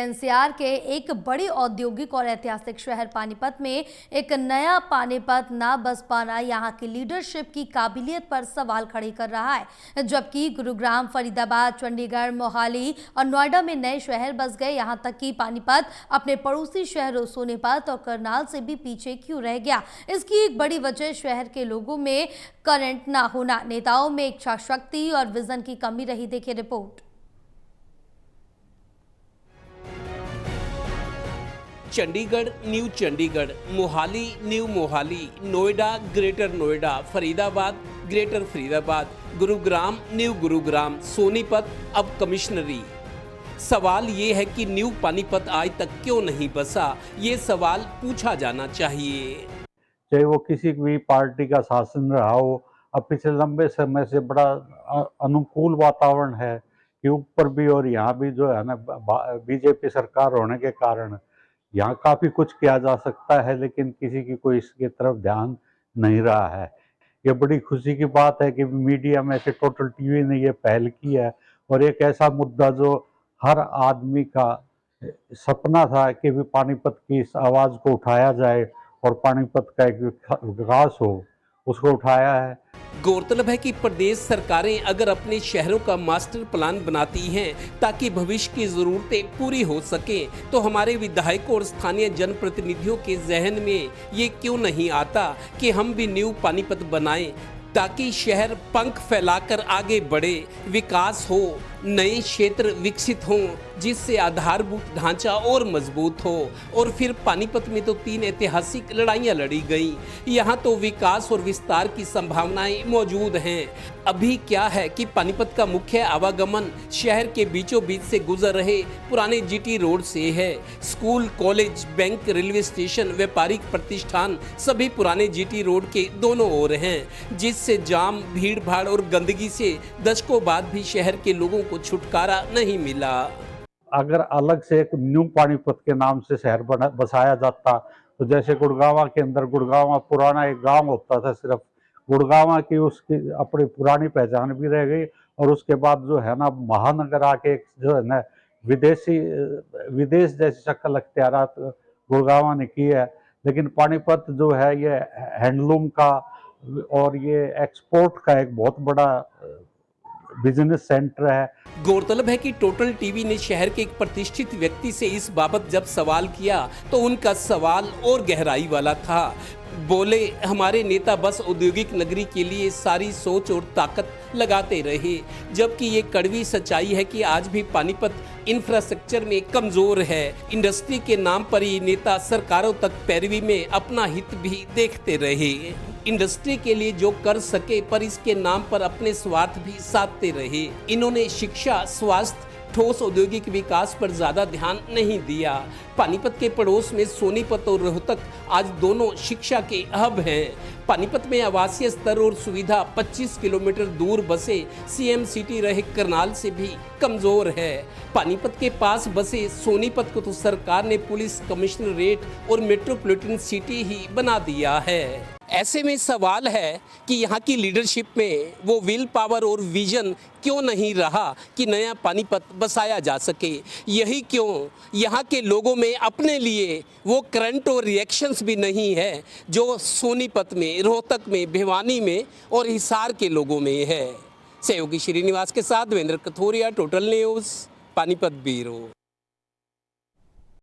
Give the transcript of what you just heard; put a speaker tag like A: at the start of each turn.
A: NCR के एक बड़ी औद्योगिक और ऐतिहासिक शहर पानीपत में एक नया पानीपत ना बस पाना यहां की लीडरशिप की काबिलियत पर सवाल खड़े कर रहा है। जबकि गुरुग्राम, फरीदाबाद, चंडीगढ़, मोहाली और नोएडा में नए शहर बस गए, यहां तक कि पानीपत अपने पड़ोसी शहरों सोनीपत और करनाल से भी पीछे क्यों रह गया। इसकी एक बड़ी वजह शहर के लोगों में करंट ना होना, नेताओं में इच्छा शक्ति और विजन की कमी रही। देखिए report.
B: Chandigarh, new Chandigarh, Mohali, new Mohali, Noida, greater Noida, Faridabad, greater Faridabad, Gurugram, new Gurugram, Sonipat, अब कमिश्नरी। सवाल ये है कि न्यू पानीपत आज तक क्यों नहीं बसा, ये सवाल पूछा जाना चाहिए।
C: चाहे वो किसी भी पार्टी का शासन रहा हो, अब पिछले लंबे समय से बड़ा अनुकूल वातावरण है कि ऊपर भी और यहाँ भी जो है ना बीजेपी सरकार होने के कारण यहाँ काफ़ी कुछ किया जा सकता है, लेकिन किसी की कोई इसकी तरफ ध्यान नहीं रहा है। ये बड़ी खुशी की बात है कि मीडिया में से टोटल टीवी ने ये पहल की है और एक ऐसा मुद्दा जो हर आदमी का सपना था कि भी पानीपत की इस आवाज़ को उठाया जाए और पानीपत का एक विकास हो, उसको उठाया है।
B: गौरतलब है कि प्रदेश सरकारें अगर अपने शहरों का मास्टर प्लान बनाती हैं ताकि भविष्य की जरूरतें पूरी हो सके, तो हमारे विधायकों और स्थानीय जनप्रतिनिधियों के जहन में ये क्यों नहीं आता कि हम भी न्यू पानीपत बनाएं ताकि शहर पंख फैलाकर आगे बढ़े, विकास हो, नए क्षेत्र विकसित हों, जिससे आधारभूत ढांचा और मजबूत हो। और फिर पानीपत में तो 3 ऐतिहासिक लड़ाइयां लड़ी गई, यहाँ तो विकास और विस्तार की संभावनाएं मौजूद हैं। अभी क्या है कि पानीपत का मुख्य आवागमन शहर के बीचों बीच से गुजर रहे पुराने जीटी रोड से है। School, college, bank, railway station, व्यापारिक प्रतिष्ठान सभी पुराने जीटी रोड के दोनों ओर हैं, जिससे जाम, भीड़ भाड़ और गंदगी से दशकों बाद भी शहर के लोगों को छुटकारा नहीं मिला।
C: अगर अलग से एक न्यू पानीपत के नाम से शहर बसाया जाता, तो जैसे गुड़गांव के अंदर गुड़गांव पुराना एक गांव होता था, सिर्फ गुड़गांव की उसकी अपनी पुरानी पहचान भी रह गई और उसके बाद जो है ना महानगर आके जो है ना विदेश जैसी शक्ल अख्तियारात गुड़गांव ने की है। लेकिन पानीपत जो है ये हैंडलूम का और ये एक्सपोर्ट का एक बहुत बड़ा बिजनेस सेंटर है।
B: गौरतलब है कि टोटल टीवी ने शहर के एक प्रतिष्ठित व्यक्ति से इस बाबत जब सवाल किया तो उनका सवाल और गहराई वाला था। बोले, हमारे नेता बस औद्योगिक नगरी के लिए सारी सोच और ताकत लगाते रहे, जबकि ये कड़वी सच्चाई है कि आज भी पानीपत इंफ्रास्ट्रक्चर में कमजोर है। इंडस्ट्री के नाम पर ही नेता सरकारों तक पैरवी में अपना हित भी देखते रहे। इंडस्ट्री के लिए जो कर सके पर इसके नाम पर अपने स्वार्थ भी साधते रहे। इन्होंने शिक्षा, स्वास्थ्य, ठोस औद्योगिक विकास पर ज्यादा ध्यान नहीं दिया। पानीपत के पड़ोस में सोनीपत और रोहतक आज दोनों शिक्षा के हब हैं। पानीपत में आवासीय स्तर और सुविधा 25 किलोमीटर दूर बसे सीएम सिटी रहे करनाल से भी कमजोर है। पानीपत के पास बसे सोनीपत को तो सरकार ने पुलिस कमिश्नरेट और मेट्रोपॉलिटन सिटी ही बना दिया है। ऐसे में सवाल है कि यहाँ की लीडरशिप में वो विल पावर और विजन क्यों नहीं रहा कि नया पानीपत बसाया जा सके। यही क्यों यहाँ के लोगों में अपने लिए वो करंट और रिएक्शंस भी नहीं है जो सोनीपत में, रोहतक में, भिवानी में और हिसार के लोगों में है। सहयोगी श्रीनिवास के साथ Devendra Kathoria, total news, Panipat bureau.